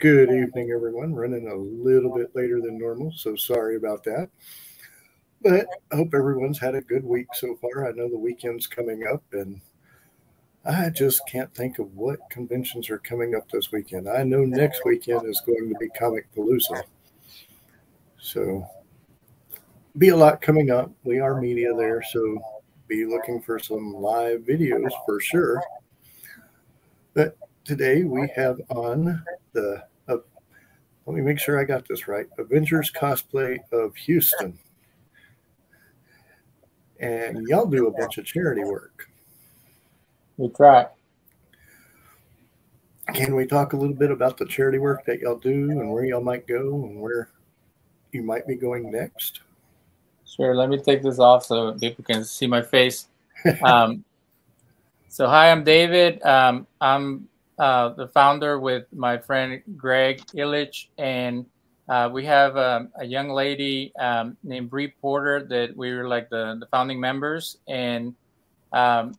Good evening, everyone. Running a little bit later than normal, so sorry about that. But I hope everyone's had a good week so far. I know the weekend's coming up, and I just can't think of what conventions are coming up this weekend. I know next weekend is going to be Comicpalooza. So, be a lot coming up. We are media there, so be looking for some live videos for sure. But today we have on the let me make sure I got this right. Avengers Cosplay of Houston. And y'all do a bunch of charity work. We try. Can we talk a little bit about the charity work that y'all do and where y'all might go and where you might be going next? Sure. Let me take this off so people can see my face. So hi, I'm David. I'm the founder with my friend Greg Illich, and we have a young lady named Bree Porter that we were like the founding members, and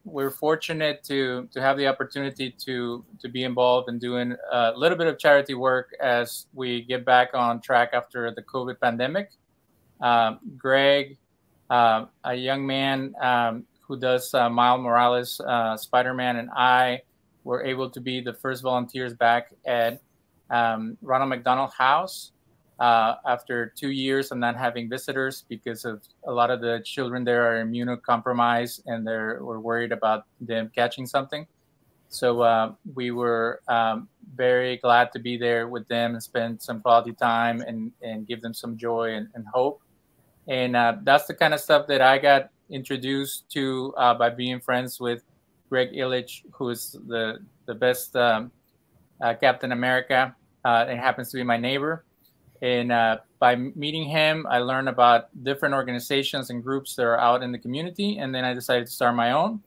we're fortunate to have the opportunity to be involved in doing a little bit of charity work as we get back on track after the COVID pandemic. Greg, a young man who does Miles Morales, Spider-Man, and I were able to be the first volunteers back at Ronald McDonald House after 2 years of not having visitors because of a lot of the children there are immunocompromised and we're worried about them catching something. So we were very glad to be there with them and spend some quality time and give them some joy and hope. And that's the kind of stuff that I got introduced to by being friends with Greg Illich, who is the best Captain America, and happens to be my neighbor. And by meeting him, I learned about different organizations and groups that are out in the community. And then I decided to start my own.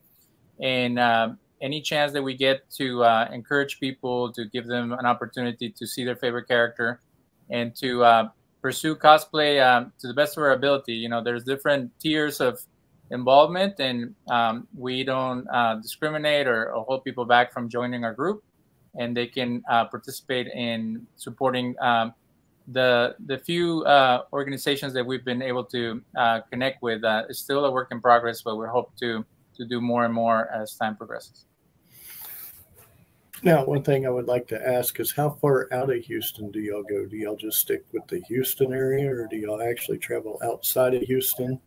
And any chance that we get to encourage people, to give them an opportunity to see their favorite character and to pursue cosplay to the best of our ability. You know, there's different tiers of involvement, and we don't discriminate or hold people back from joining our group, and they can participate in supporting the few organizations that we've been able to connect with. It's still a work in progress, but we hope to do more and more as time progresses. Now, one thing I would like to ask is how far out of Houston do y'all go? Do y'all just stick with the Houston area, or do y'all actually travel outside of Houston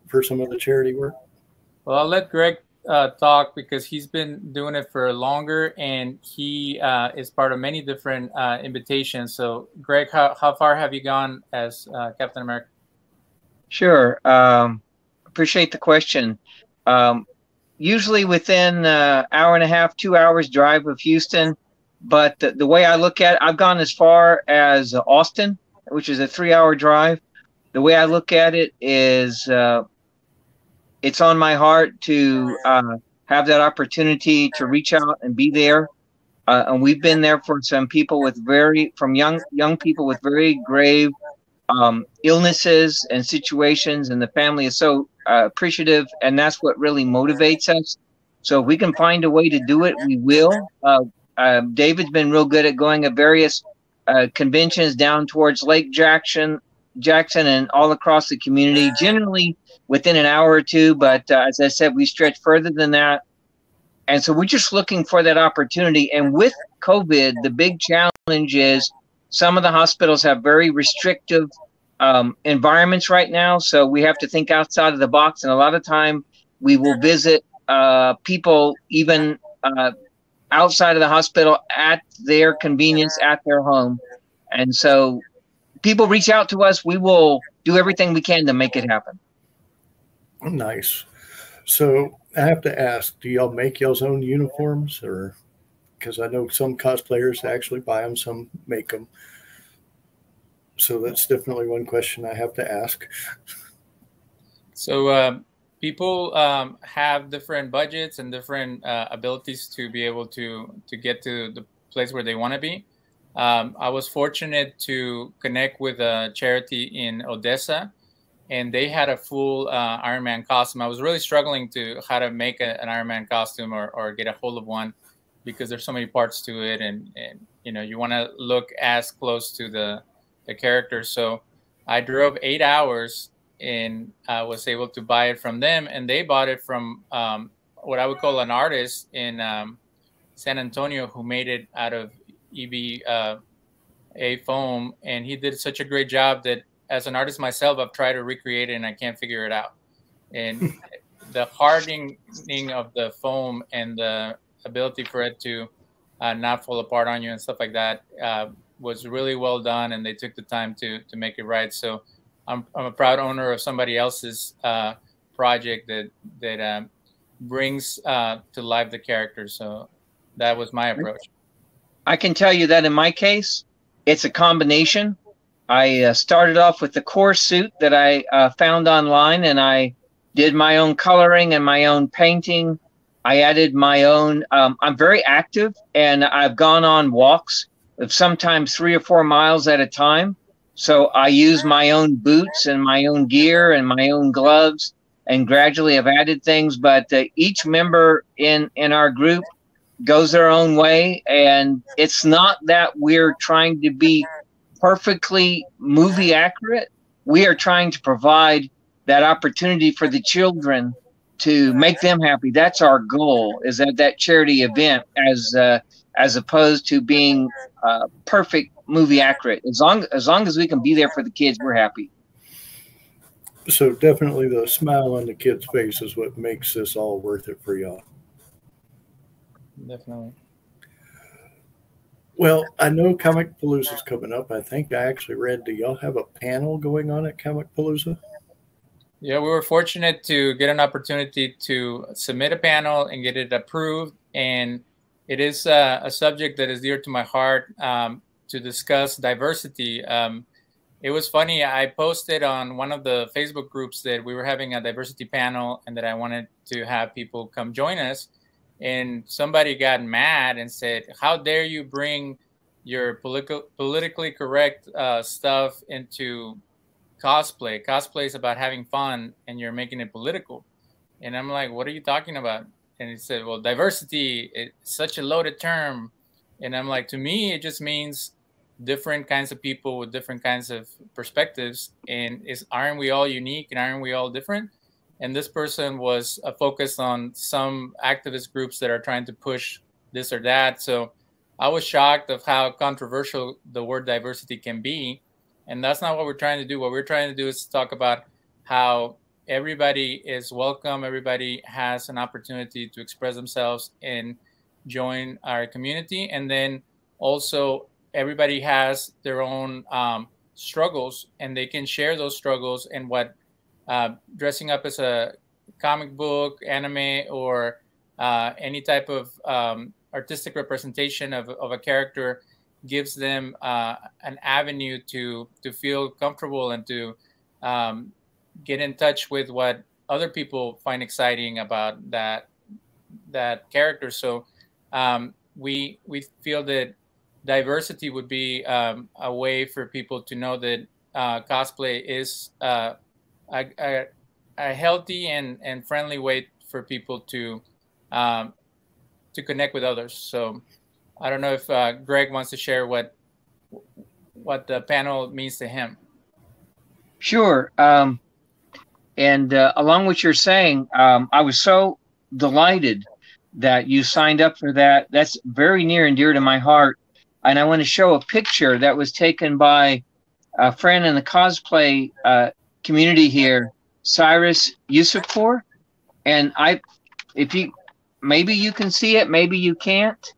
for some of the charity work? Well, I'll let Greg talk because he's been doing it for longer, and he is part of many different invitations. So, Greg, how far have you gone as Captain America? Sure. Appreciate the question. Usually within an hour and a half, 2 hours drive of Houston. But the way I look at it, I've gone as far as Austin, which is a 3-hour drive. The way I look at it is it's on my heart to have that opportunity to reach out and be there. And we've been there for some people with young people with very grave illnesses and situations, and the family is so appreciative, and that's what really motivates us. So if we can find a way to do it, we will. David's been real good at going at various conventions down towards Lake Jackson and all across the community, generally within an hour or two. But as I said, we stretch further than that. And so we're just looking for that opportunity. And with COVID, the big challenge is some of the hospitals have very restrictive environments right now. So we have to think outside of the box. And a lot of time we will visit people even outside of the hospital at their convenience, at their home. And so people reach out to us. We will do everything we can to make it happen. Nice. So I have to ask, do y'all make y'all's own uniforms? Or because I know some cosplayers actually buy them, some make them. So that's definitely one question I have to ask. So people have different budgets and different abilities to be able to get to the place where they want to be. I was fortunate to connect with a charity in Odessa, and they had a full Iron Man costume. I was really struggling to how to make an Iron Man costume or get a hold of one because there's so many parts to it, and you want to look as close to the character. So I drove 8 hours and I was able to buy it from them, and they bought it from what I would call an artist in San Antonio who made it out of EVA foam, and he did such a great job that as an artist myself, I've tried to recreate it and I can't figure it out. And the hardening of the foam and the ability for it to not fall apart on you and stuff like that was really well done, and they took the time to make it right. So I'm a proud owner of somebody else's project that brings to life the character. So that was my approach. I can tell you that in my case, it's a combination. I started off with the core suit that I found online, and I did my own coloring and my own painting. I added my own. I'm very active, and I've gone on walks of sometimes 3 or 4 miles at a time. So I use my own boots and my own gear and my own gloves, and gradually I've added things. But each member in our group goes their own way, and it's not that we're trying to be perfectly movie accurate. We are trying to provide that opportunity for the children to make them happy. That's our goal, is that charity event, as opposed to being perfect movie accurate. As long as we can be there for the kids, we're happy. So definitely the smile on the kid's face is what makes this all worth it for y'all. Definitely. Well, I know Comicpalooza is coming up. I think I actually read, do y'all have a panel going on at Comicpalooza? Yeah, we were fortunate to get an opportunity to submit a panel and get it approved. And it is a subject that is dear to my heart, to discuss diversity. It was funny. I posted on one of the Facebook groups that we were having a diversity panel and that I wanted to have people come join us. And somebody got mad and said, how dare you bring your politically correct stuff into cosplay? Cosplay is about having fun and you're making it political. And I'm like, what are you talking about? And he said, well, diversity is such a loaded term. And I'm like, to me, it just means different kinds of people with different kinds of perspectives. And aren't we all unique and aren't we all different? And this person was focused on some activist groups that are trying to push this or that. So I was shocked of how controversial the word diversity can be. And that's not what we're trying to do. What we're trying to do is talk about how everybody is welcome. Everybody has an opportunity to express themselves and join our community. And then also everybody has their own struggles, and they can share those struggles, and what dressing up as a comic book, anime, or any type of artistic representation of a character gives them an avenue to feel comfortable and to get in touch with what other people find exciting about that character. So we feel that diversity would be a way for people to know that cosplay is a healthy and friendly way for people to connect with others. So I don't know if Greg wants to share what the panel means to him. Sure. And along with what you're saying, I was so delighted that you signed up for that. That's very near and dear to my heart. And I want to show a picture that was taken by a friend in the cosplay community here, Cyrus Yusufpour. And maybe you can see it, maybe you can't.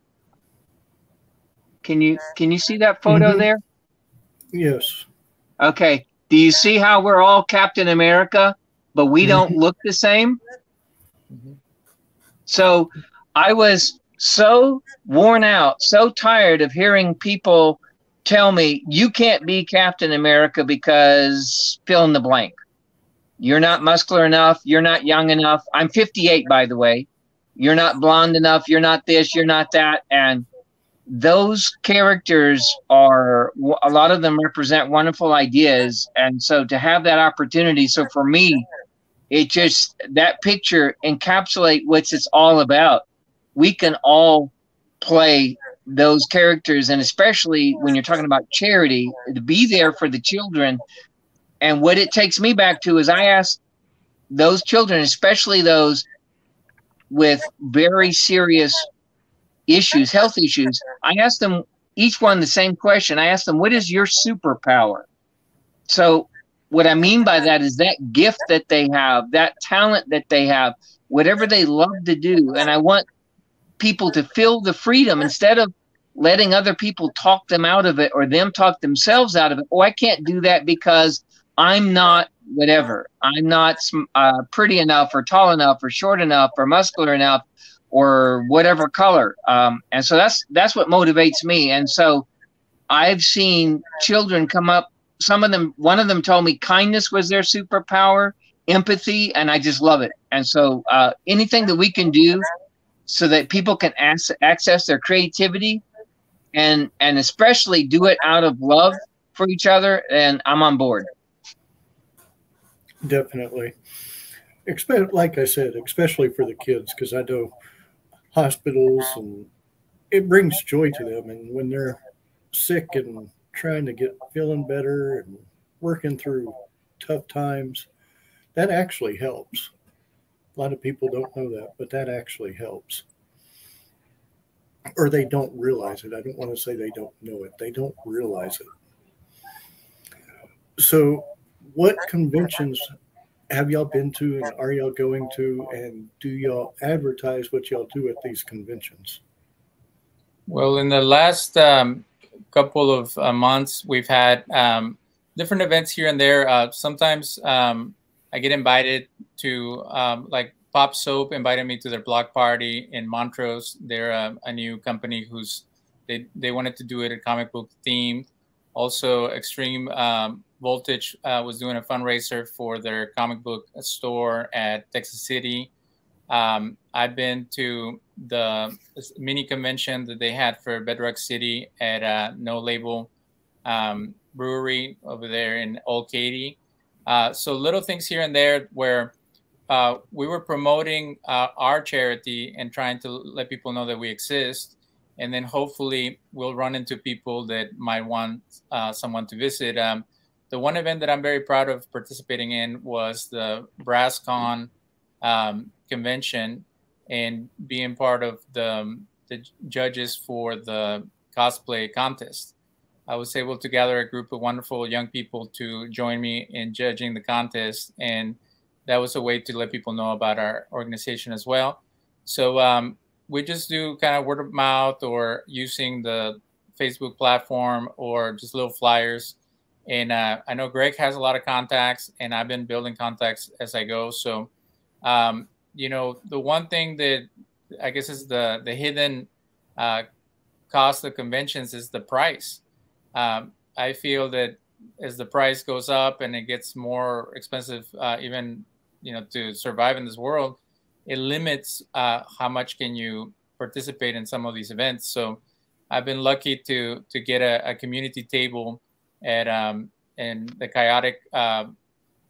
Can you see that photo there? Yes. Okay. Do you see how we're all Captain America, but we don't look the same? So I was so worn out, so tired of hearing people tell me, you can't be Captain America because fill in the blank. You're not muscular enough. You're not young enough. I'm 58, by the way. You're not blonde enough. You're not this. You're not that. And those characters a lot of them represent wonderful ideas. And so to have that opportunity, so for me, that picture encapsulates what it's all about. We can all play those characters, and especially when you're talking about charity, to be there for the children. And what it takes me back to is I ask those children, especially those with very serious issues, health issues, I ask them each one the same question. I ask them, what is your superpower? So what I mean by that is that gift that they have, that talent that they have, whatever they love to do. And I want people to feel the freedom instead of letting other people talk them out of it or them talk themselves out of it. Oh, I can't do that because I'm not whatever. I'm not pretty enough or tall enough or short enough or muscular enough or whatever color. And so that's what motivates me. And so I've seen children come up. Some of them, one of them told me kindness was their superpower, empathy, and I just love it. And so anything that we can do so that people can access their creativity and especially do it out of love for each other, and I'm on board. Definitely. Like I said, especially for the kids, because I know hospitals, and it brings joy to them. And when they're sick and trying to feeling better and working through tough times, that actually helps. A lot of people don't know that, but that actually helps. Or they don't realize it. I don't want to say they don't know it. They don't realize it. So what conventions have y'all been to, and are y'all going to, and do y'all advertise what y'all do at these conventions? Well, in the last couple of months, we've had different events here and there. Sometimes I get invited to, like Pop Soap invited me to their block party in Montrose. They're a new company they wanted to do it a comic book themed. Also, Extreme Voltage was doing a fundraiser for their comic book store at Texas City. I've been to the mini convention that they had for Bedrock City at No Label Brewery over there in Old Katy. So little things here and there where we were promoting our charity and trying to let people know that we exist. And then hopefully we'll run into people that might want someone to visit. The one event that I'm very proud of participating in was the BrassCon convention and being part of the judges for the cosplay contest. I was able to gather a group of wonderful young people to join me in judging the contest. And that was a way to let people know about our organization as well. So we just do kind of word of mouth or using the Facebook platform or just little flyers. And I know Greg has a lot of contacts, and I've been building contacts as I go. So, you know, the one thing that I guess is the hidden cost of conventions is the price. I feel that as the price goes up and it gets more expensive, even, you know, to survive in this world, it limits how much can you participate in some of these events. So I've been lucky to get a community table at in the Chaotic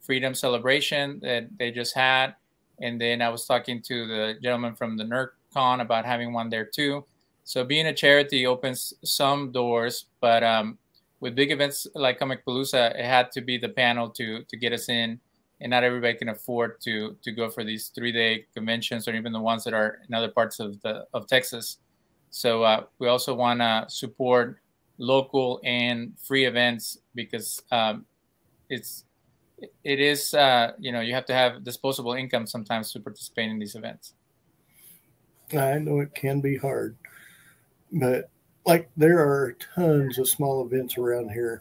Freedom Celebration that they just had. And then I was talking to the gentleman from the NerdCon about having one there too. So being a charity opens some doors, but with big events like Comicpalooza, it had to be the panel to get us in. And not everybody can afford to go for these 3-day conventions or even the ones that are in other parts of Texas. So we also want to support local and free events because it is you know, you have to have disposable income sometimes to participate in these events. I know it can be hard, but like there are tons of small events around here,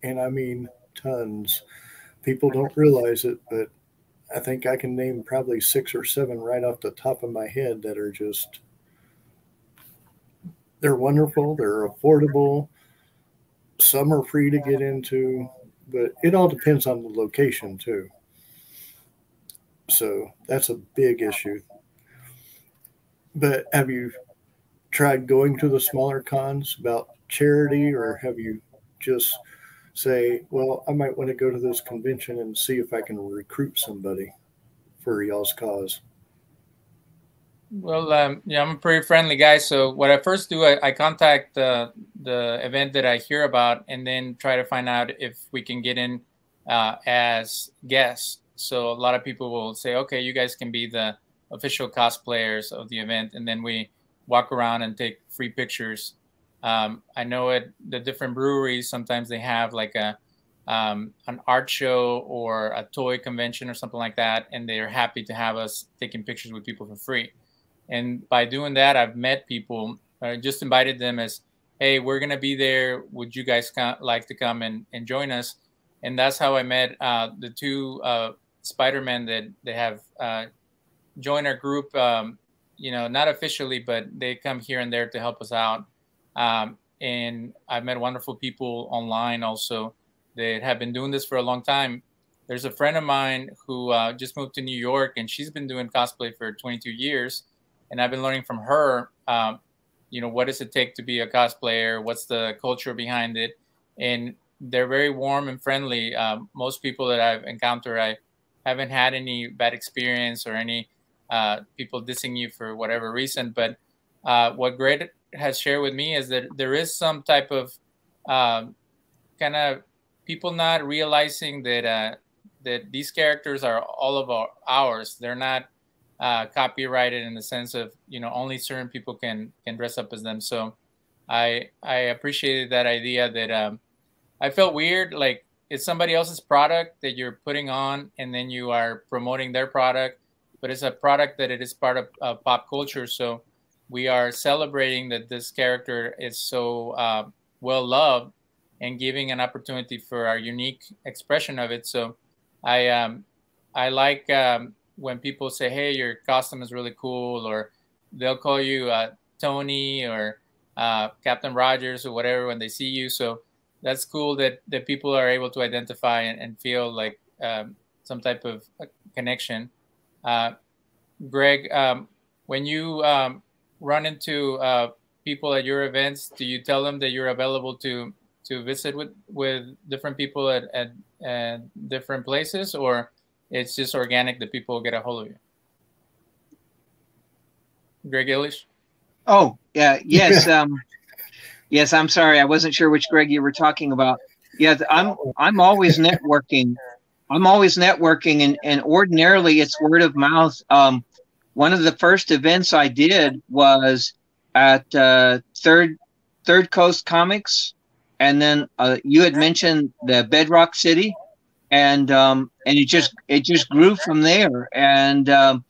and I mean tons. People don't realize it, but I think I can name probably 6 or 7 right off the top of my head that are just, they're wonderful, they're affordable. Some are free to get into, but it all depends on the location too. So that's a big issue. But have you tried going to the smaller cons about charity, or have you just say, well, I might want to go to this convention and see if I can recruit somebody for y'all's cause? Well, yeah, I'm a pretty friendly guy. So what I first do, I contact the event that I hear about, and then try to find out if we can get in as guests. So a lot of people will say, okay, you guys can be the official cosplayers of the event, and then we walk around and take free pictures. I know at the different breweries, sometimes they have like an art show or a toy convention or something like that, and they're happy to have us taking pictures with people for free. And by doing that, I've met people, just invited them as, hey, we're going to be there. Would you guys like to come and join us? And that's how I met the two Spider-Men that they have joined our group, not officially, but they come here and there to help us out. And I've met wonderful people online also that have been doing this for a long time. There's a friend of mine who just moved to New York, and she's been doing cosplay for 22 years. And I've been learning from her, what does it take to be a cosplayer? What's the culture behind it? And they're very warm and friendly. Most people that I've encountered, I haven't had any bad experience or any people dissing you for whatever reason. But what Greg has shared with me is that there is some type of kind of people not realizing that that these characters are all of ours. They're not copyrighted in the sense of only certain people can dress up as them. So I appreciated that idea that I felt weird, like it's somebody else's product that you're putting on and then you are promoting their product, but it's a product that it is part of pop culture. So we are celebrating that this character is so well loved and giving an opportunity for our unique expression of it. So I like when people say, hey, your costume is really cool, or they'll call you Tony or Captain Rogers or whatever when they see you. So that's cool that people are able to identify and feel like some type of connection. Greg, when you run into people at your events, do you tell them that you're available to visit with different people at different places, or it's just organic that people get a hold of you? Greg Illich? Oh, yeah, yes. Yes, I'm sorry. I wasn't sure which Greg you were talking about. Yeah, I'm always networking. I'm always networking, and ordinarily it's word of mouth. One of the first events I did was at Third Coast Comics, and then you had mentioned the Bedrock City, and it just grew from there, and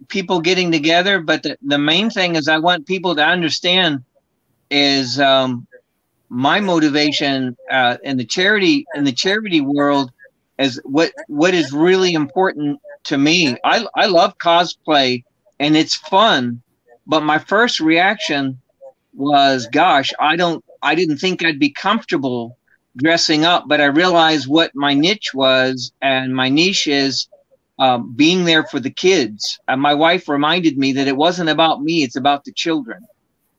people getting together. But the main thing is I want people to understand is my motivation in the charity world is what is really important to me. I love cosplay and it's fun, but my first reaction was, gosh, I didn't think I'd be comfortable dressing up, but I realized what my niche was, and my niche is being there for the kids. My wife reminded me that it wasn't about me, it's about the children.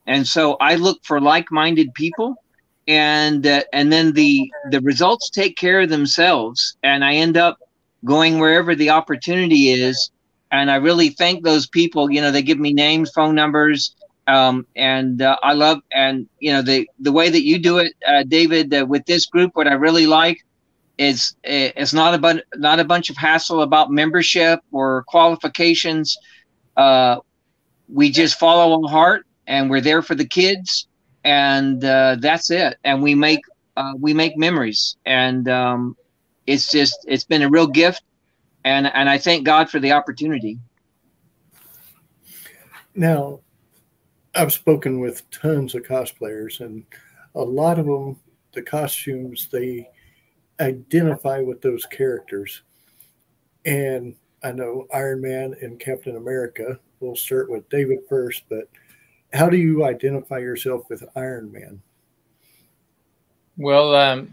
And so I look for like-minded people, and then the results take care of themselves, and I end up going wherever the opportunity is. And I really thank those people. They give me names, phone numbers, and I love, and the way that you do it, David, with this group. What I really like is it's not a bunch of hassle about membership or qualifications. We just follow our heart, and we're there for the kids, and that's it. And we make memories, and it's been a real gift, and I thank God for the opportunity. Now, I've spoken with tons of cosplayers, and a lot of them, the costumes, they identify with those characters. And I know Iron Man and Captain America. We'll start with David first, but how do you identify yourself with Iron Man? Well,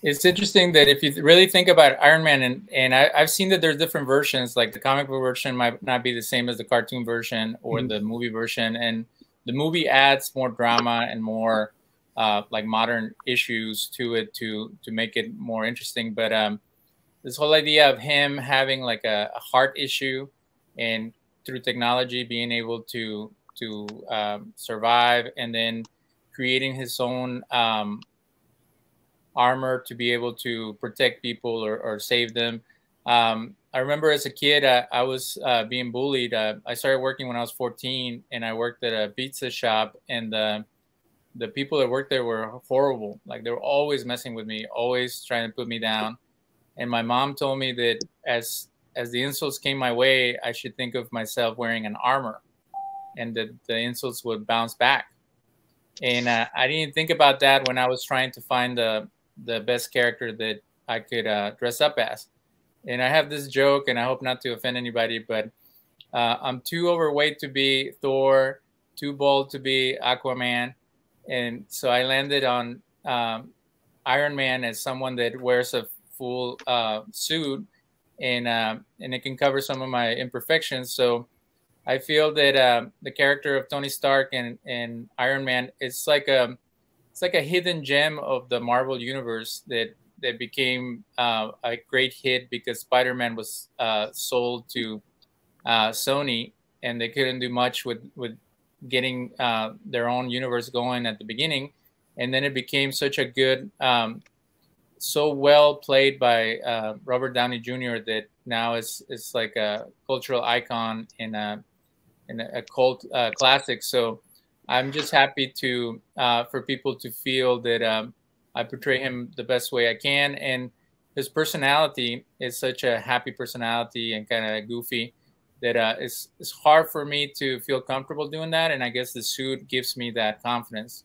it's interesting that if you really think about Iron Man, and I've seen that there's different versions, like the comic book version might not be the same as the cartoon version or the movie version. And the movie adds more drama and more like modern issues to it to make it more interesting. But this whole idea of him having like a heart issue and through technology, being able to survive, and then creating his own armor to be able to protect people or save them. I remember as a kid, I was being bullied. I started working when I was 14, and I worked at a pizza shop, and the people that worked there were horrible. Like, they were always messing with me, always trying to put me down. And my mom told me that as the insults came my way, I should think of myself wearing an armor, and that the insults would bounce back. And I didn't think about that when I was trying to find the best character that I could dress up as. And I have this joke, and I hope not to offend anybody, but I'm too overweight to be Thor, too bald to be Aquaman. And so I landed on Iron Man as someone that wears a full suit, and it can cover some of my imperfections. So I feel that the character of Tony Stark and Iron Man, it's like a hidden gem of the Marvel universe that became a great hit because Spider-Man was sold to Sony, and they couldn't do much with getting their own universe going at the beginning. And then it became such a good, so well played by Robert Downey Jr. that now it's like a cultural icon and a cult classic. So I'm just happy to for people to feel that I portray him the best way I can. And his personality is such a happy personality and kind of goofy that it's hard for me to feel comfortable doing that. And I guess the suit gives me that confidence.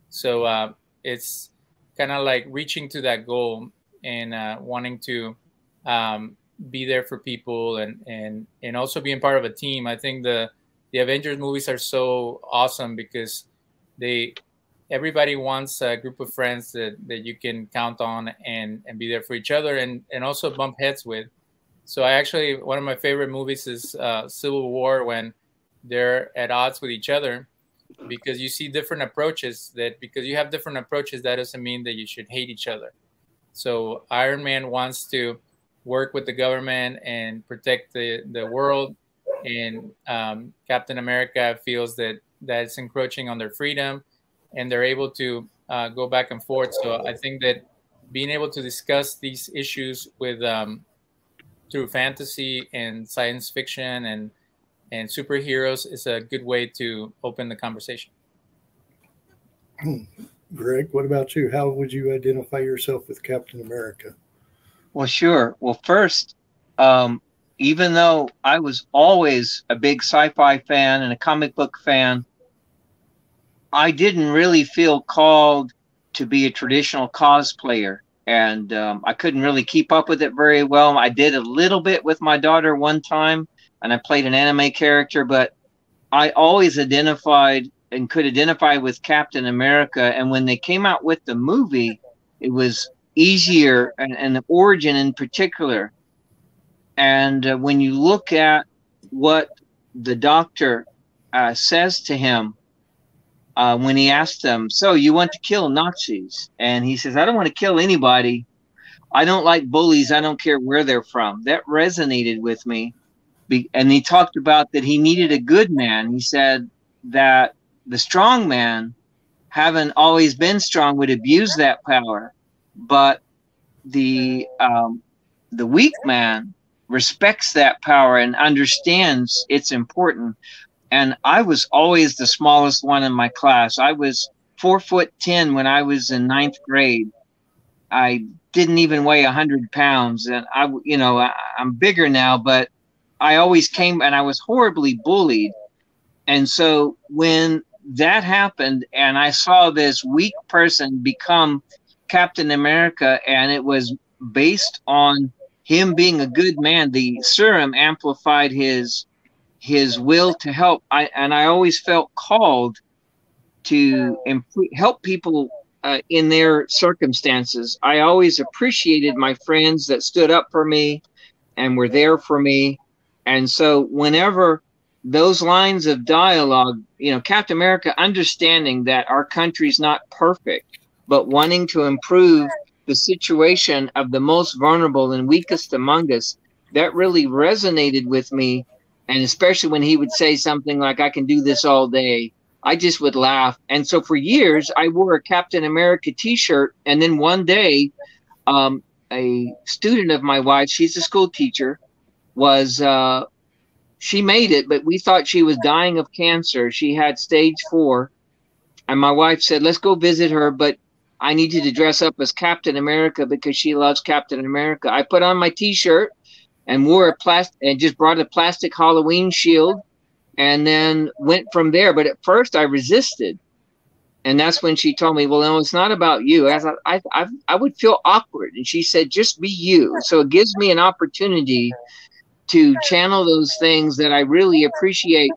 So it's kind of like reaching to that goal and wanting to be there for people and also being part of a team. I think the Avengers movies are so awesome because everybody wants a group of friends that you can count on and be there for each other and also bump heads with. So one of my favorite movies is Civil War, when they're at odds with each other, because you see different approaches. Because you have different approaches, that doesn't mean that you should hate each other. So Iron Man wants to work with the government and protect the world, and Captain America feels that it's encroaching on their freedom, and they're able to go back and forth. So I think that being able to discuss these issues with through fantasy and science fiction and superheroes is a good way to open the conversation. Greg, what about you? How would you identify yourself with Captain America? Well, sure. Well, first, even though I was always a big sci-fi fan and a comic book fan, I didn't really feel called to be a traditional cosplayer. And I couldn't really keep up with it very well. I did a little bit with my daughter one time, and I played an anime character, but I always identified and could identify with Captain America. And when they came out with the movie, it was easier, and the origin in particular. And when you look at what the doctor says to him, when he asked him, so you want to kill Nazis? And he says, I don't want to kill anybody. I don't like bullies. I don't care where they're from. That resonated with me. And he talked about that he needed a good man. He said that the strong man, having always been strong, would abuse that power. But the weak man respects that power and understands it's important. And I was always the smallest one in my class. I was 4'10" when I was in 9th grade. I didn't even weigh 100 pounds. And I'm bigger now, but I always came, and I was horribly bullied. And so when that happened and I saw this weak person become Captain America, and it was based on him being a good man, the serum amplified his will to help. I always felt called to help people in their circumstances. I always appreciated my friends that stood up for me and were there for me. And so whenever those lines of dialogue, Captain America understanding that our country's not perfect, but wanting to improve the situation of the most vulnerable and weakest among us, that really resonated with me. And especially when he would say something like, I can do this all day, I just would laugh. And so for years, I wore a Captain America t-shirt. And then one day, a student of my wife, she's a school teacher, was she made it, but we thought she was dying of cancer. She had stage 4. And my wife said, let's go visit her, but I need you to dress up as Captain America because she loves Captain America. I put on my t-shirt and wore a and just brought a plastic Halloween shield and then went from there. But at first I resisted. And that's when she told me, well, no, it's not about you. I would feel awkward. And she said, just be you. So it gives me an opportunity to channel those things that I really appreciate,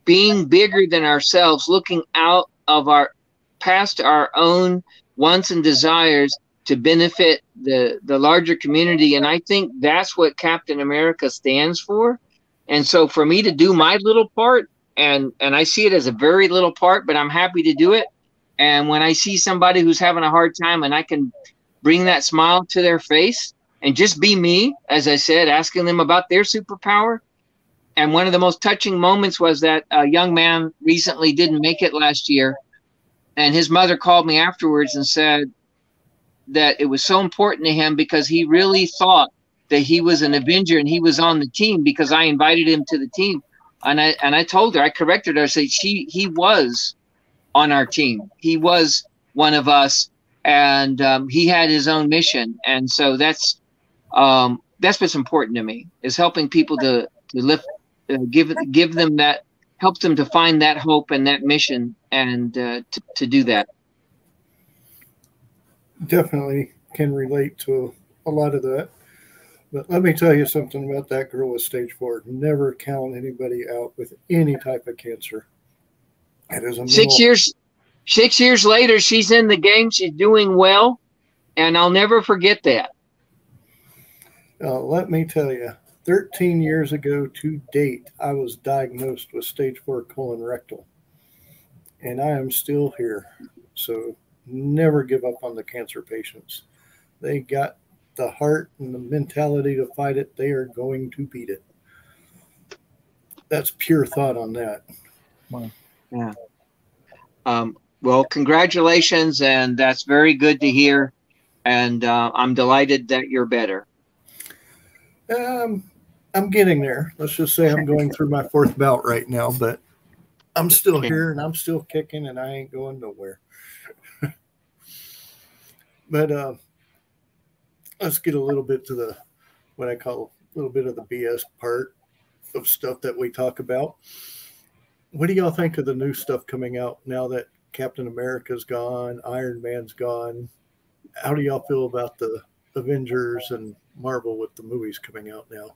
being bigger than ourselves, looking out of our past our own wants and desires to benefit the larger community. And I think that's what Captain America stands for. And so for me to do my little part, and I see it as a very little part, but I'm happy to do it. And when I see somebody who's having a hard time and I can bring that smile to their face and just be me, as I said, asking them about their superpower. And one of the most touching moments was that a young man recently didn't make it last year. And his mother called me afterwards and said that it was so important to him because he really thought that he was an Avenger and he was on the team because I invited him to the team. And I told her, I corrected her, I said, he was on our team. He was one of us, and he had his own mission. And so that's what's important to me, is helping people to lift, give them that, help them to find that hope and that mission, and to do that. Definitely can relate to a lot of that. But let me tell you something about that girl with stage 4. Never count anybody out with any type of cancer. It is a 6 years later, she's in the game. She's doing well, and I'll never forget that. Let me tell you, 13 years ago to date, I was diagnosed with stage 4 colorectal, and I am still here. So never give up on the cancer patients. They got the heart and the mentality to fight it. They are going to beat it. That's pure thought on that. Wow. Yeah. Well, congratulations, and that's very good to hear. And I'm delighted that you're better. I'm getting there. Let's just say I'm going through my 4th bout right now, but I'm still here and I'm still kicking and I ain't going nowhere. But let's get a little bit to what I call a little bit of the BS part of stuff that we talk about. What do y'all think of the new stuff coming out now that Captain America's gone, Iron Man's gone? How do y'all feel about the Avengers and Marvel with the movies coming out now?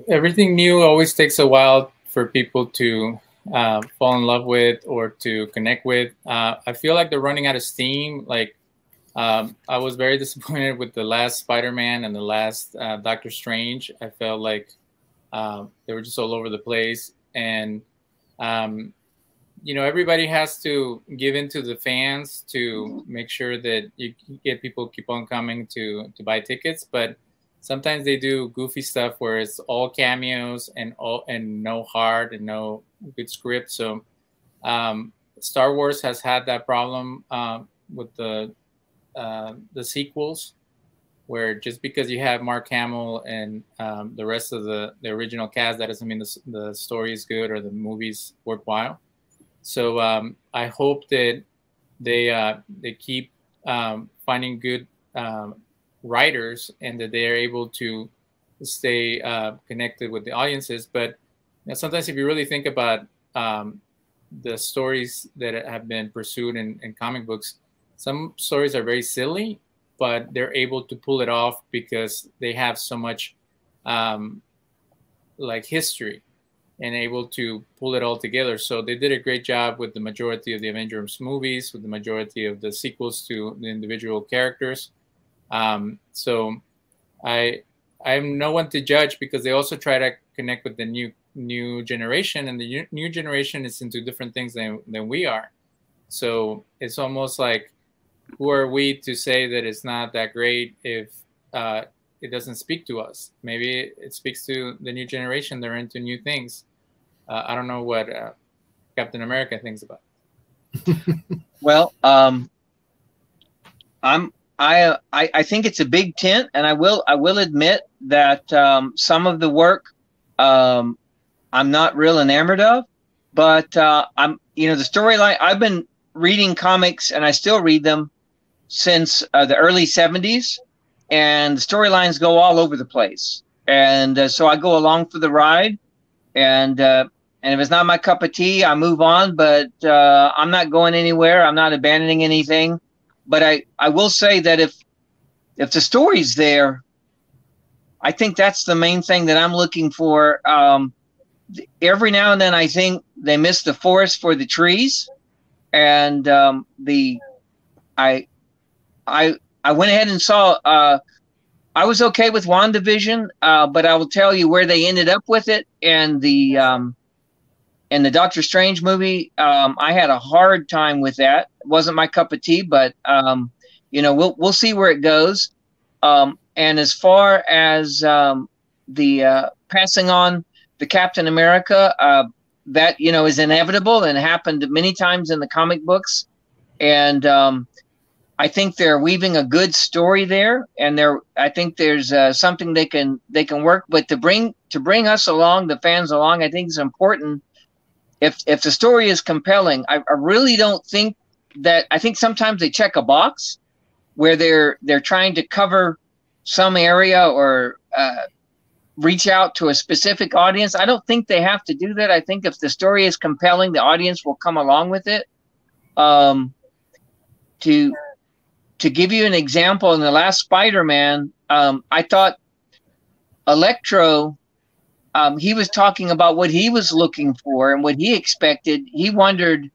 Everything new always takes a while for people to fall in love with or to connect with. I feel like they're running out of steam. Like, I was very disappointed with the last Spider-Man and the last Doctor Strange. I felt like they were just all over the place. And, everybody has to give in to the fans to make sure that you get people keep on coming to buy tickets. But sometimes they do goofy stuff where it's all cameos and no heart and no good script. So Star Wars has had that problem with the sequels, where just because you have Mark Hamill and the rest of the original cast, that doesn't mean the story is good or the movie's worthwhile. So I hope that they keep finding good writers and that they are able to stay connected with the audiences. But sometimes if you really think about the stories that have been pursued in comic books, some stories are very silly, but they're able to pull it off because they have so much history and able to pull it all together. So they did a great job with the majority of the Avengers movies, with the majority of the sequels to the individual characters. So I am no one to judge, because they also try to connect with the new generation, and the new generation is into different things than we are. So it's almost like, who are we to say that it's not that great if it doesn't speak to us. Maybe it speaks to the new generation. They're into new things. I don't know what Captain America thinks about it. Well, I think it's a big tent, and I will admit that some of the work I'm not real enamored of, but the storyline. I've been reading comics, and I still read them since the early '70s, and the storylines go all over the place, and so I go along for the ride, and if it's not my cup of tea, I move on. But I'm not going anywhere. I'm not abandoning anything. But I will say that if the story's there, I think that's the main thing that I'm looking for. Every now and then, I think they miss the forest for the trees, and I went ahead and saw. I was okay with WandaVision, but I will tell you where they ended up with it, and the Doctor Strange movie. I had a hard time with that. It wasn't my cup of tea, but we'll see where it goes. And as far as the passing on the Captain America, that is inevitable and happened many times in the comic books, and I think they're weaving a good story there, and I think there's something they can work. But to bring us along, the fans along, I think is important. If the story is compelling, I really don't think that. I think sometimes they check a box where they're trying to cover some area or reach out to a specific audience. I don't think they have to do that. I think if the story is compelling, the audience will come along with it. To give you an example, in the last Spider-Man, I thought Electro, he was talking about what he was looking for and what he expected. He wondered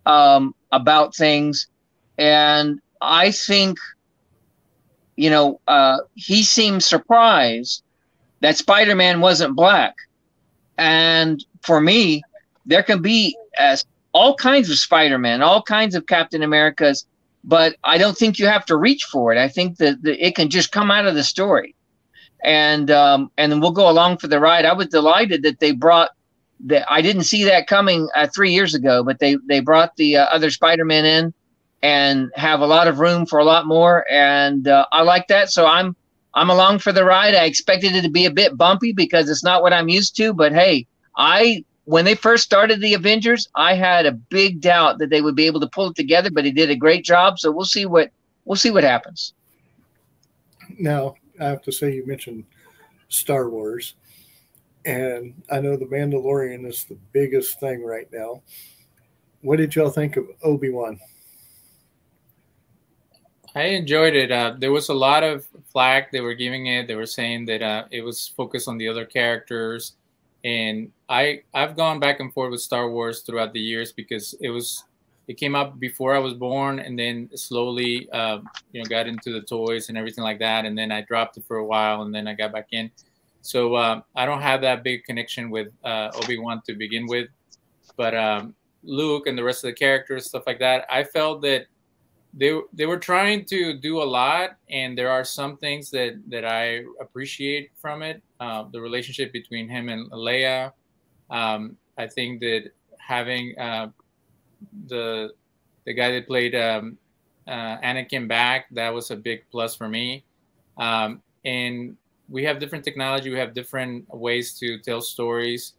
about things, and I think, he seemed surprised that Spider-Man wasn't black. And for me, there can be all kinds of Spider-Man, all kinds of Captain Americas, but I don't think you have to reach for it. I think that it can just come out of the story. And then we'll go along for the ride. I was delighted that they brought I didn't see that coming 3 years ago, but they brought the other Spider-Man in and have a lot of room for a lot more. And I like that. So I'm along for the ride. I expected it to be a bit bumpy because it's not what I'm used to. But hey, when they first started the Avengers, I had a big doubt that they would be able to pull it together, but they did a great job. So we'll see what happens. Now, I have to say, you mentioned Star Wars, and I know The Mandalorian is the biggest thing right now. What did y'all think of Obi-Wan? I enjoyed it. There was a lot of flack they were giving it. They were saying that it was focused on the other characters. And I've gone back and forth with Star Wars throughout the years because it came up before I was born, and then slowly got into the toys and everything like that, and then I dropped it for a while, and then I got back in. So I don't have that big connection with Obi-Wan to begin with, but Luke and the rest of the characters, stuff like that, I felt that they were trying to do a lot, and there are some things that I appreciate from it. The relationship between him and Leia. I think that having the guy that played Anakin back, that was a big plus for me. And we have different technology. We have different ways to tell stories.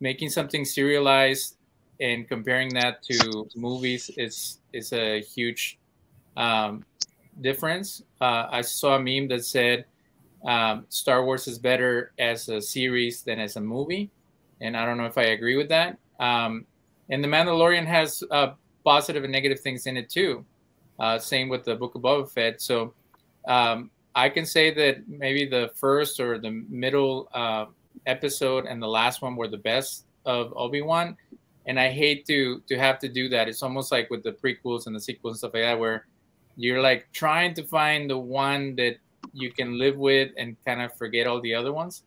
Making something serialized and comparing that to movies is a huge difference. I saw a meme that said Star Wars is better as a series than as a movie, and I don't know if I agree with that. And The Mandalorian has positive and negative things in it too. Same with the Book of Boba Fett. So I can say that maybe the first or the middle episode and the last one were the best of Obi-Wan. And I hate to have to do that. It's almost like with the prequels and the sequels and stuff like that, where you're like trying to find the one that you can live with and kind of forget all the other ones.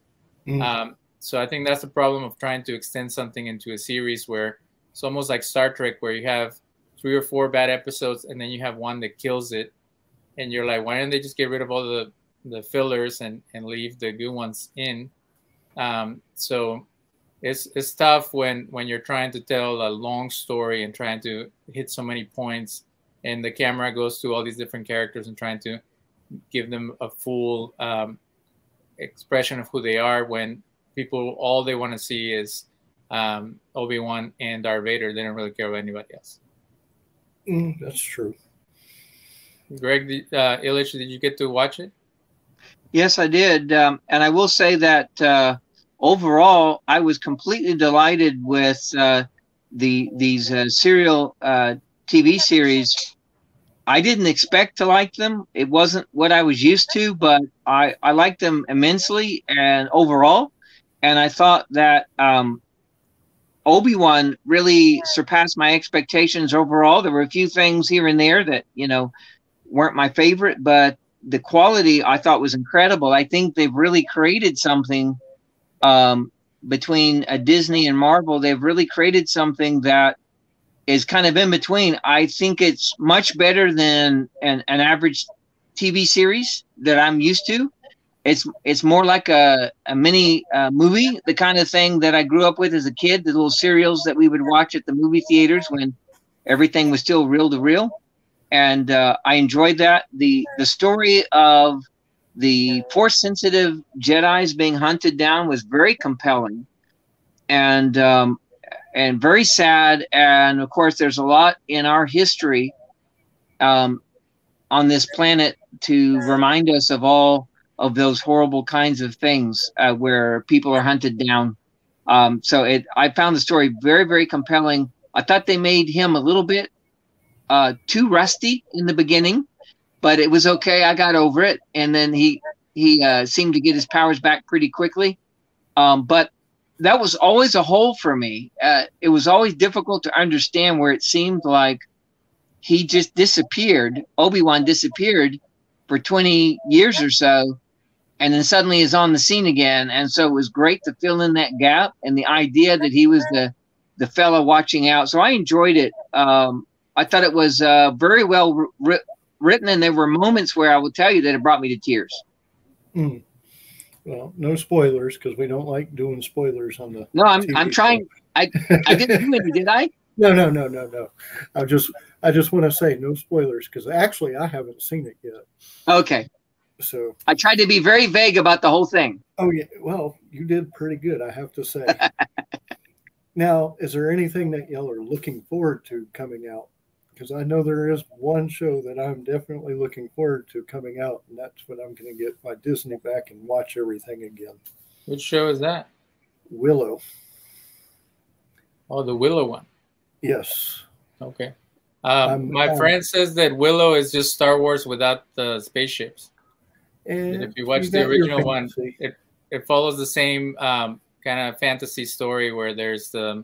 So I think that's the problem of trying to extend something into a series, where it's almost like Star Trek, where you have 3 or 4 bad episodes and then you have one that kills it. And you're like, why don't they just get rid of all fillers and leave the good ones in. So it's tough when you're trying to tell a long story and trying to hit so many points, and the camera goes to all these different characters and trying to give them a full expression of who they are, when people, all they want to see is Obi-Wan and Darth Vader. They don't really care about anybody else. That's true. Greg, Illich, did you get to watch it? Yes, I did. And I will say that overall, I was completely delighted with these serial TV series. I didn't expect to like them. It wasn't what I was used to, but I liked them immensely and overall. And I thought that Obi-Wan really surpassed my expectations overall. There were a few things here and there that, weren't my favorite, but the quality I thought was incredible. I think they've really created something between Disney and Marvel. They've really created something that is kind of in between. I think it's much better than an average TV series that I'm used to. It's more like a mini movie, the kind of thing that I grew up with as a kid, the little serials that we would watch at the movie theaters when everything was still reel to reel. And I enjoyed that. The story of the Force-sensitive Jedis being hunted down was very compelling and very sad. And, of course, there's a lot in our history on this planet to remind us of all of those horrible kinds of things where people are hunted down. I found the story very, very compelling. I thought they made him a little bit too rusty in the beginning, but it was okay. I got over it. And then he seemed to get his powers back pretty quickly. But that was always a hole for me. It was always difficult to understand where it seemed like he just disappeared. Obi-Wan disappeared for 20 years or so, and then suddenly is on the scene again. And so it was great to fill in that gap and the idea that he was the fellow watching out. So I enjoyed it. I thought it was very well written, and there were moments where I will tell you that it brought me to tears. Well, no spoilers, because we don't like doing spoilers on the. No, I'm trying. I didn't do any, did I? No. I just want to say no spoilers, because actually I haven't seen it yet. Okay. So I tried to be very vague about the whole thing. Oh yeah, well, you did pretty good, I have to say. Now, is there anything that y'all are looking forward to coming out? Because I know there is one show that I'm definitely looking forward to coming out, and that's when I'm going to get my Disney back and watch everything again. Which show is that? Willow. Oh, the Willow one. Yes. Okay. My friend says that Willow is just Star Wars without the spaceships. And if you watch the original one, it follows the same kind of fantasy story where there's the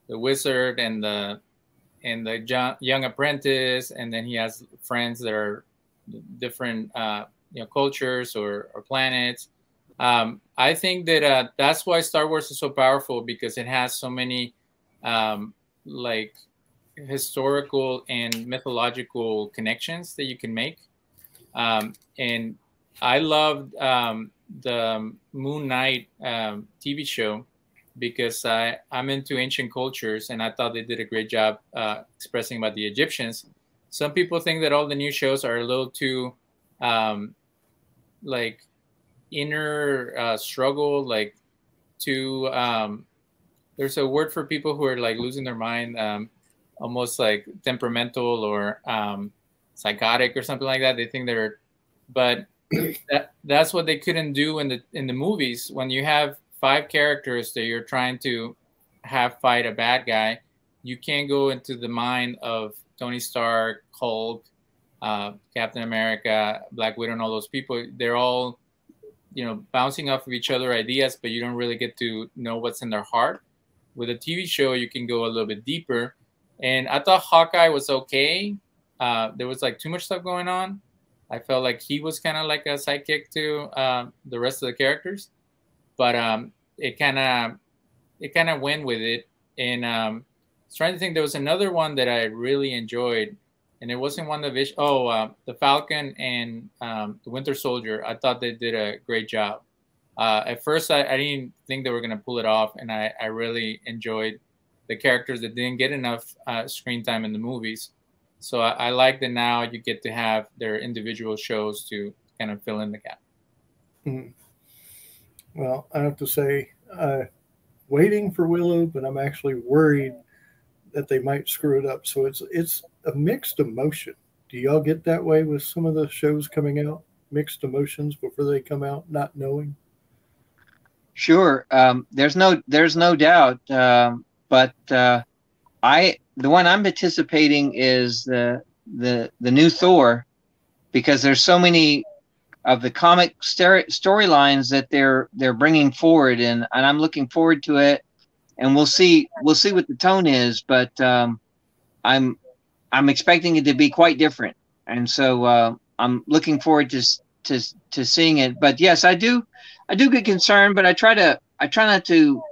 wizard and the young apprentice, and then he has friends that are different cultures or planets. I think that that's why Star Wars is so powerful, because it has so many like historical and mythological connections that you can make. And I loved the Moon Knight TV show, because I'm into ancient cultures, and I thought they did a great job expressing about the Egyptians. Some people think that all the new shows are a little too like inner struggle, like too there's a word for people who are like losing their mind, almost like temperamental or psychotic or something like that. They think they're, but that's what they couldn't do in the movies. When you have 5 characters that you're trying to have fight a bad guy, you can't go into the mind of Tony Stark, Hulk, Captain America, Black Widow, and all those people. They're all, bouncing off of each other ideas, but you don't really get to know what's in their heart. With a TV show, you can go a little bit deeper. And I thought Hawkeye was okay. There was like too much stuff going on. I felt like he was kind of like a sidekick to the rest of the characters. But it kind of went with it. And I was trying to think, there was another one that I really enjoyed. and it wasn't WandaVision. Oh, the Falcon and the Winter Soldier. I thought they did a great job. At first, I didn't think they were going to pull it off, and I really enjoyed the characters that didn't get enough screen time in the movies. So I like that now you get to have their individual shows to kind of fill in the gap. Mm. Well, I have to say, waiting for Willow, but I'm actually worried that they might screw it up. So it's a mixed emotion. Do y'all get that way with some of the shows coming out? Mixed emotions before they come out, not knowing? Sure. There's no doubt. But the one I'm anticipating is the new Thor, because there's so many of the comic storylines that they're bringing forward, and I'm looking forward to it. And we'll see what the tone is, but I'm expecting it to be quite different, and so I'm looking forward to seeing it. But yes, I do get concerned, but I try not to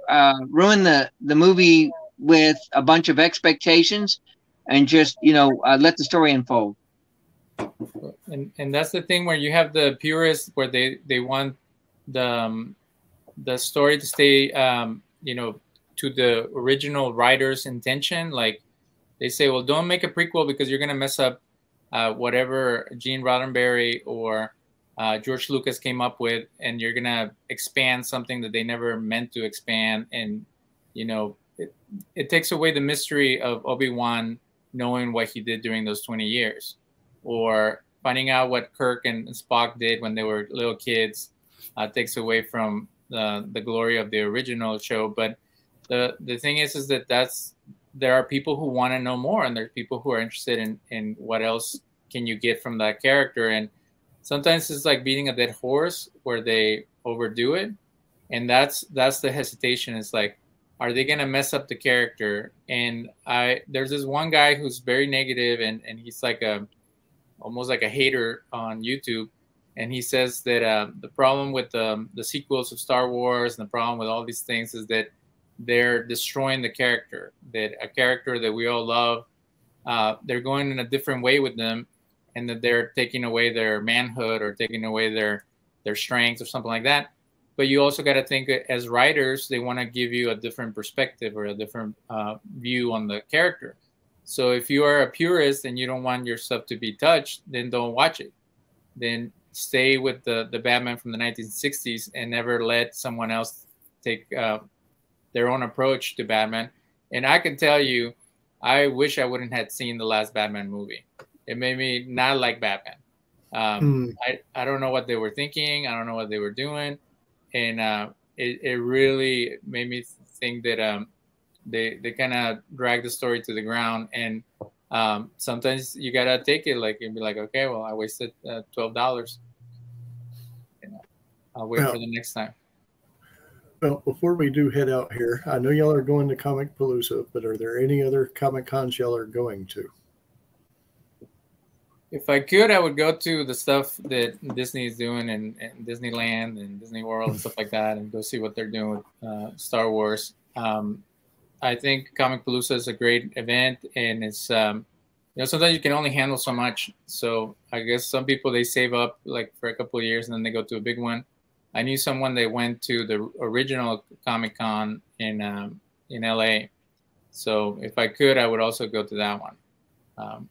ruin the movie with a bunch of expectations, and just let the story unfold. And that's the thing where you have the purists where they want the story to stay to the original writer's intention. Like they say, well, don't make a prequel because you're going to mess up whatever Gene Roddenberry or George Lucas came up with, and you're going to expand something that they never meant to expand. And, it takes away the mystery of Obi-Wan knowing what he did during those 20 years, or finding out what Kirk and Spock did when they were little kids. Takes away from the glory of the original show. But the thing is that there are people who want to know more, and there's people who are interested in what else can you get from that character. And sometimes it's like beating a dead horse where they overdo it, and that's the hesitation. It's like, are they gonna mess up the character? And there's this one guy who's very negative, and he's like almost like a hater on YouTube, and he says that the problem with the sequels of Star Wars and the problem with all these things is that they're destroying the character, that a character that we all love, they're going in a different way with them, and that they're taking away their manhood or taking away their strengths or something like that. But you also got to think, as writers, they want to give you a different perspective or a different view on the character. So if you are a purist and you don't want your stuff to be touched, then don't watch it. Then stay with the Batman from the 1960s and never let someone else take their own approach to Batman. And I can tell you, I wish I wouldn't have seen the last Batman movie. It made me not like Batman. I don't know what they were thinking. I don't know what they were doing. And it really made me think that they kind of drag the story to the ground. And sometimes you got to take it like and be like, okay, well, I wasted $12. I'll wait for the next time. Well, before we do head out here, I know y'all are going to Comicpalooza, but are there any other Comic Cons y'all are going to? If I could, I would go to the stuff that Disney is doing and Disneyland and Disney World and stuff like that, and go see what they're doing with Star Wars. I think Comicpalooza is a great event, and it's sometimes you can only handle so much. So I guess some people, they save up like for a couple of years and then they go to a big one. I knew someone that went to the original Comic-Con in LA. So if I could, I would also go to that one.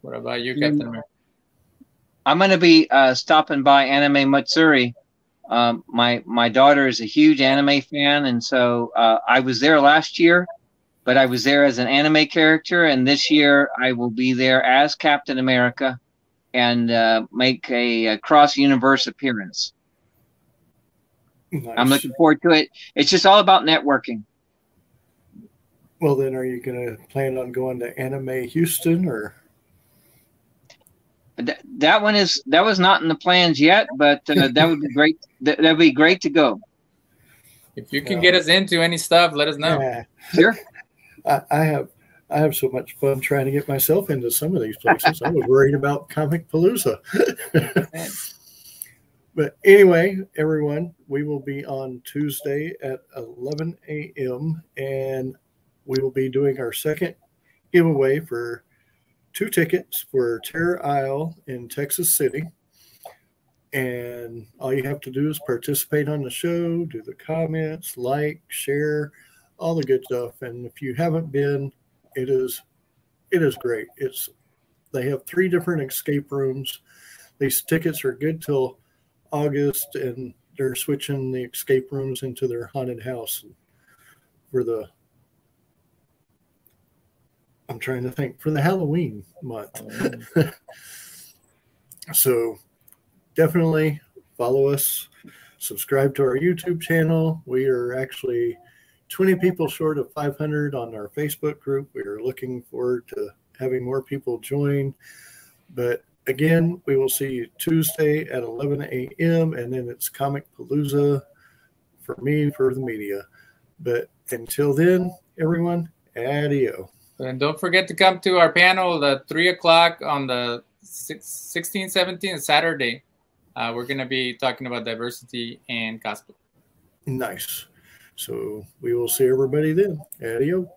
What about you, Captain America? I'm going to be stopping by Anime Matsuri. My daughter is a huge anime fan, and so I was there last year, but I was there as an anime character, and this year I will be there as Captain America and make a cross-universe appearance. Nice. I'm looking forward to it. It's just all about networking. Well, then, are you going to plan on going to Anime Houston, or? That was not in the plans yet, but that would be great. That would be great to go. If you can get us into any stuff, let us know. Yeah. Sure. I have so much fun trying to get myself into some of these places. I was worried about Comicpalooza. But anyway, everyone, we will be on Tuesday at 11 a.m. and we will be doing our second giveaway for 2 tickets for Terror Isle in Texas City. And all you have to do is participate on the show, do the comments, like, share, all the good stuff. And if you haven't been, it is great. They have 3 different escape rooms. These tickets are good till August, and they're switching the escape rooms into their haunted house for the, I'm trying to think, for the Halloween month. So definitely follow us, subscribe to our YouTube channel. We are actually 20 people short of 500 on our Facebook group. We are looking forward to having more people join. But again, we will see you Tuesday at 11 a.m. and then it's Comicpalooza for me, for the media. But until then, everyone, adios. And don't forget to come to our panel at 3 o'clock on the 16th, 17th Saturday. We're going to be talking about diversity and cosplay. Nice. So we will see everybody then. Adios.